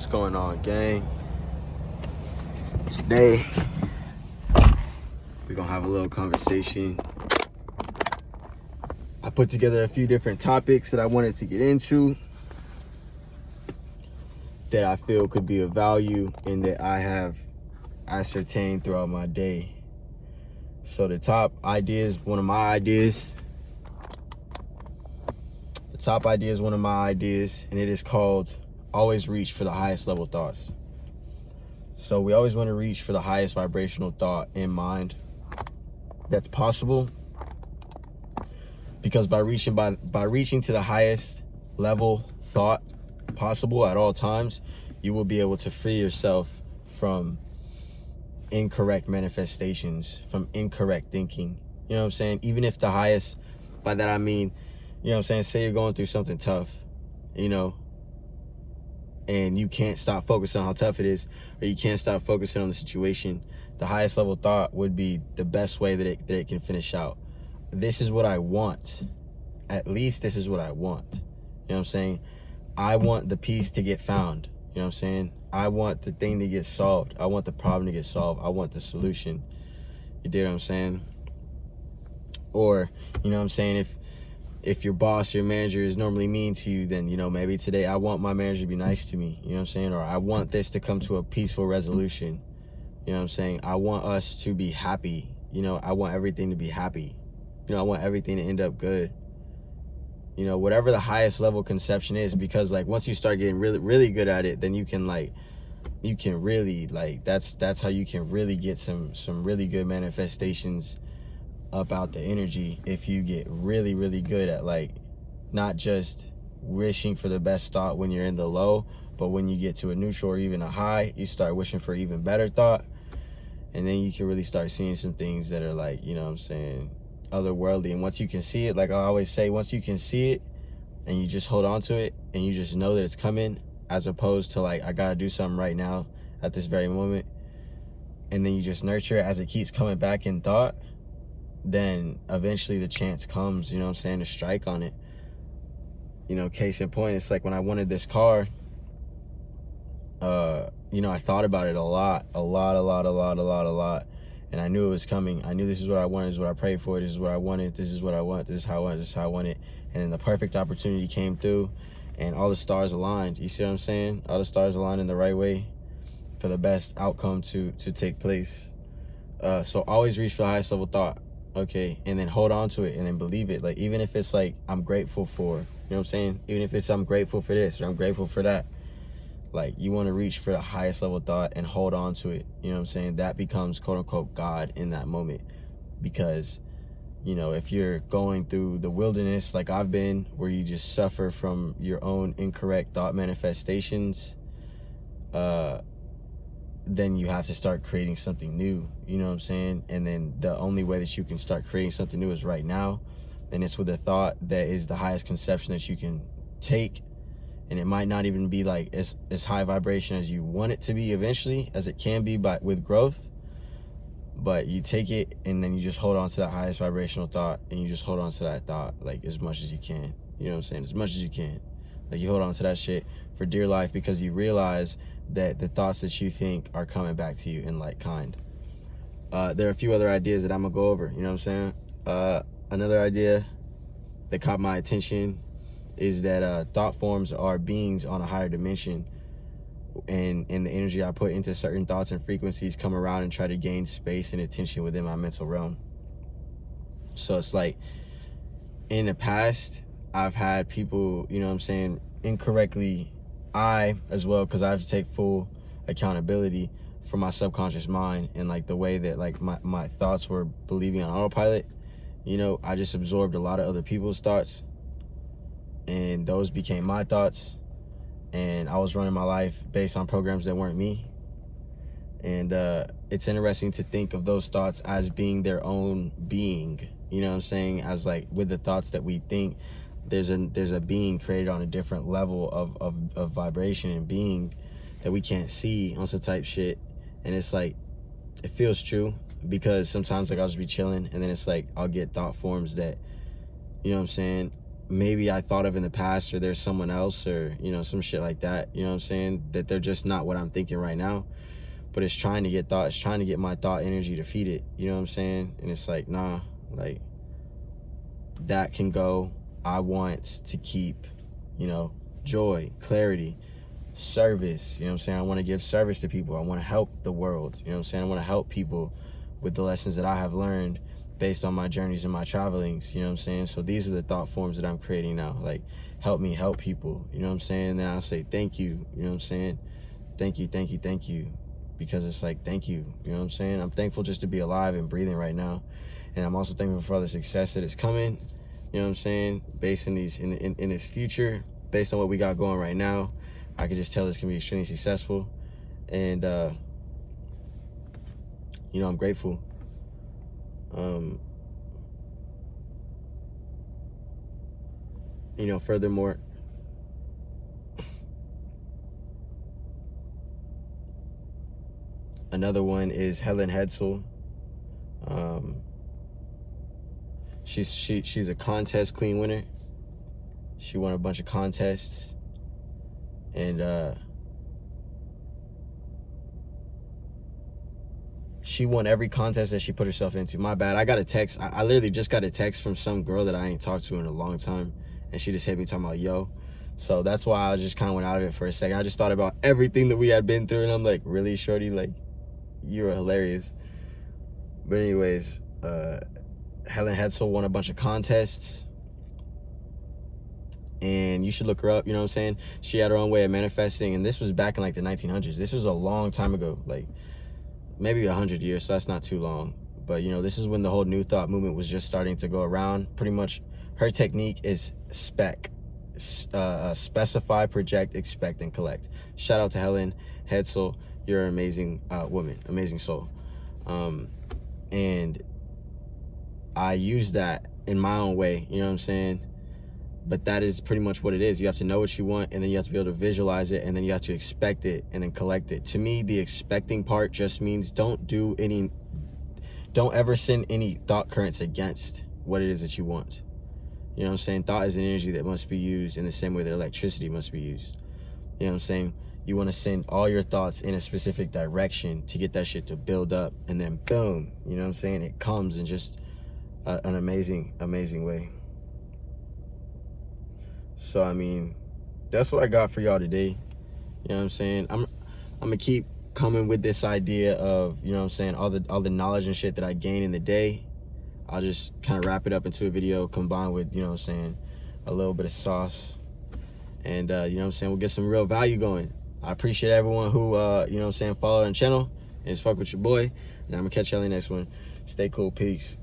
What's going on, gang? Today, we're gonna have a little conversation. I put together a few different topics that I wanted to get into that I feel could be of value and that I have ascertained throughout my day. So the top idea is one of my ideas. And it is called always reach for the highest level thoughts. So we always want to reach for the highest vibrational thought in mind that's possible, because by reaching to the highest level thought possible at all times, you will be able to free yourself from incorrect manifestations, from incorrect thinking. You know what I'm saying? Even if the highest, by that I mean, you know what I'm saying, say you're going through something tough, and you can't stop focusing on how tough it is, or you can't stop focusing on the situation. The highest level thought would be the best way that it can finish out. This is what I want. At least this is what I want. You know what I'm saying? I want the peace to get found. You know what I'm saying? I want the thing to get solved. I want the problem to get solved. I want the solution. You dig what I'm saying? Or, you know what I'm saying, if your boss, your manager is normally mean to you, then, maybe today I want my manager to be nice to me. You know what I'm saying? Or I want this to come to a peaceful resolution. You know what I'm saying? I want us to be happy. I want everything to be happy. I want everything to end up good. Whatever the highest level conception is, because once you start getting really, really good at it, then you can really that's how you can really get some really good manifestations about the energy. If you get really, really good at not just wishing for the best thought when you're in the low, but when you get to a neutral or even a high, you start wishing for even better thought. And then you can really start seeing some things that are otherworldly. And once you can see it, like I always say, once you can see it and you just hold on to it and you just know that it's coming, as opposed to I gotta do something right now at this very moment, and then you just nurture it as it keeps coming back in thought, then eventually the chance comes, to strike on it. Case in point, it's like when I wanted this car, I thought about it a lot. And I knew it was coming. I knew this is what I wanted, this is what I prayed for, this is what I wanted, this is what I want, this is how I want, this is how I want it. And then the perfect opportunity came through and all the stars aligned. You see what I'm saying? All the stars aligned in the right way for the best outcome to take place. So always reach for the highest level thought. Okay, and then hold on to it and then believe it. Even if it's I'm grateful for, you know what I'm saying? Even if it's I'm grateful for this or I'm grateful for that. You want to reach for the highest level thought and hold on to it. You know what I'm saying? That becomes quote unquote God in that moment. Because, if you're going through the wilderness like I've been, where you just suffer from your own incorrect thought manifestations, then you have to start creating something new. You know what I'm saying? And then the only way that you can start creating something new is right now. And it's with a thought that is the highest conception that you can take. And it might not even be as high vibration as you want it to be eventually, as it can be with growth. But you take it and then you just hold on to that highest vibrational thought, and you just hold on to that thought as much as you can. You know what I'm saying? As much as you can. You hold on to that shit for dear life, because you realize that the thoughts that you think are coming back to you in like kind. There are a few other ideas that I'm gonna go over. You know what I'm saying? Another idea that caught my attention is that thought forms are beings on a higher dimension, and the energy I put into certain thoughts and frequencies come around and try to gain space and attention within my mental realm. So it's in the past, I've had people, you know what I'm saying, incorrectly, I as well, because I have to take full accountability for my subconscious mind and the way that my thoughts were believing on autopilot. I just absorbed a lot of other people's thoughts, and those became my thoughts, and I was running my life based on programs that weren't me. And it's interesting to think of those thoughts as being their own being. You know what I'm saying? As with the thoughts that we think, there's a being created on a different level of vibration and being that we can't see on some type shit. And it's it feels true, because sometimes I'll just be chilling, and then it's I'll get thought forms that, you know what I'm saying, maybe I thought of in the past, or there's someone else, or, you know, some shit like that, you know what I'm saying, that they're just not what I'm thinking right now. But it's trying to get my thought energy to feed it, you know what I'm saying? And it's like, nah, like, that can go. I want to keep, you know, joy, clarity, service, you know what I'm saying? I want to give service to people. I want to help the world, you know what I'm saying? I want to help people with the lessons that I have learned based on my journeys and my travelings, you know what I'm saying? So these are the thought forms that I'm creating now. Like, help me help people, you know what I'm saying? Then I'll say thank you, you know what I'm saying? Thank you, thank you, thank you. Because it's like, thank you, you know what I'm saying? I'm thankful just to be alive and breathing right now. And I'm also thankful for all the success that is coming, you know what I'm saying? Based in in this future, based on what we got going right now, I can just tell this can be extremely successful. And, you know, I'm grateful. You know, furthermore, another one is Helen Hetzel. She's a contest queen winner. She won a bunch of contests, and she won every contest that she put herself into. My bad. I got a text. I literally just got a text from some girl that I ain't talked to in a long time, and she just hit me talking about, yo. So that's why I just kind of went out of it for a second. I just thought about everything that we had been through, and I'm like, really, shorty? Like, you were hilarious. But anyways, Helen Hetzel won a bunch of contests, and you should look her up, you know what I'm saying? She had her own way of manifesting, and this was back in like the 1900s. This was a long time ago, like maybe 100 years, so that's not too long. But, you know, this is when the whole New Thought movement was just starting to go around. Pretty much her technique is specify, project, expect, and collect. Shout out to Helen Hetzel. You're an amazing woman, amazing soul. And I use that in my own way, you know what I'm saying? But that is pretty much what it is. You have to know what you want, and then you have to be able to visualize it, and then you have to expect it and then collect it. To me, the expecting part just means don't ever send any thought currents against what it is that you want. You know what I'm saying? Thought is an energy that must be used in the same way that electricity must be used. You know what I'm saying? You want to send all your thoughts in a specific direction to get that shit to build up, and then boom, you know what I'm saying? It comes in just an amazing, amazing way. So, I mean, that's what I got for y'all today. You know what I'm saying? I'm gonna keep coming with this idea of, you know what I'm saying, all the knowledge and shit that I gain in the day. I'll just kind of wrap it up into a video combined with, you know what I'm saying, a little bit of sauce. And, you know what I'm saying, we'll get some real value going. I appreciate everyone who, you know what I'm saying, follow the channel and just fuck with your boy. And I'm gonna catch y'all in the next one. Stay cool. Peace.